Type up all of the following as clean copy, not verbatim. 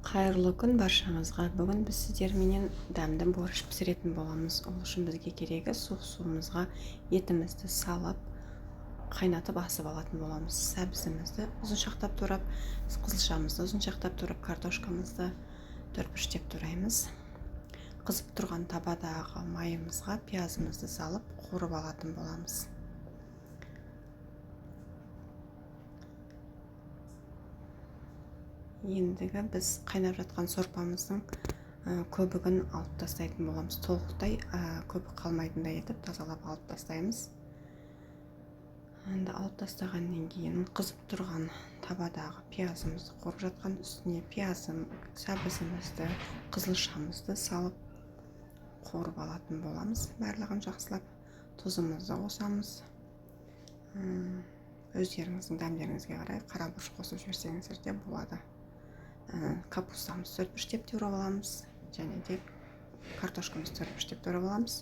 Қайырлы күн баршаңызға. Бүгін біз сіздерменен дәмді борщ пісіретін боламыз. Ол үшін бізге керегі суық суымызға етімізді салып, қайнатып асып алатын боламыз. Сәбізімізді ұзыншақтап турап, қызылшамызды ұзыншақтап турап, картошкамызды төрпіштеп тураймыз. Қызып тұрған табадағы майымызға пиязымызды салып, қуырып алатын боламыз. Ендігі біз қайнап жатқан сорпамыздың көбігін алып тастайтын боламыз. Толықтай көбік қалмайтындай етіп тазалап алып тастаймыз. Енді алып тастағаннан кейін қызып тұрған табадағы пиязымызды қуырып жатқан үстіне сәбізімізді, қызылшамызды салып қуырып алатын боламыз. Барлығын жақсылап тұзымызды қосамыз. Өздеріңіздің дәмдеріңізге қарай қара бұрыш қосып жіберсеңіздер де болады. Капустамызды төртбұрыштеп турап аламыз, және де картошкамызды төртбұрыштеп турап аламыз.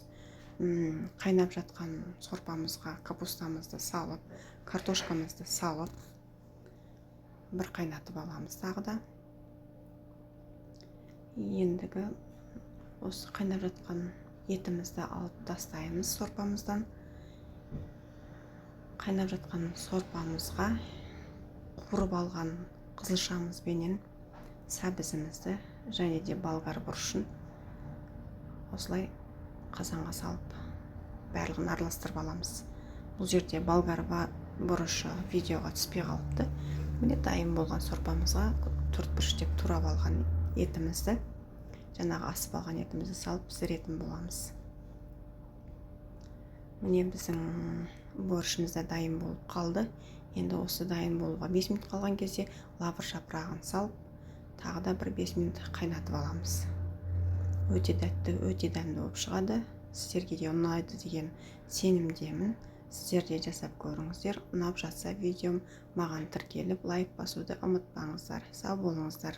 Қайнап жатқан сорпамызға капустамызды салып, картошкамызды салып, бір қайнатып аламыз тағы да. Ендігі осы қайнап жатқан етімізді алып тастаймыз сорпамыздан. Қайнап жатқан сорпамызға қуырып алған қызылшамызбенен сәбізімізді және де болгар бұрышын осылай қазанға салып барлығын араластырып аламыз. Бұл жерде болгар бұрышы видеоға түспей қалыпты. Міне дайын болған сорпамызға төртбұрыштеп турап алған етімізді, жаңағы асып алған етімізді салып пісіретін боламыз. Міне біздің борщымыз да дайын болып қалды. Енді осы дайын болуға 5 минут қалған кезде лавр жапырағын салып, тағы да бір 5 минут қайнатып аламыз. Өте тәтті, өте дәмді болып шығады. Сіздерге де ұнайды деген сенімдемін. Сіздер де жасап көріңіздер. Ұнап жатса видеом маған тіркеліп лайк басуды ұмытпаңыздар. Сау болыңыздар.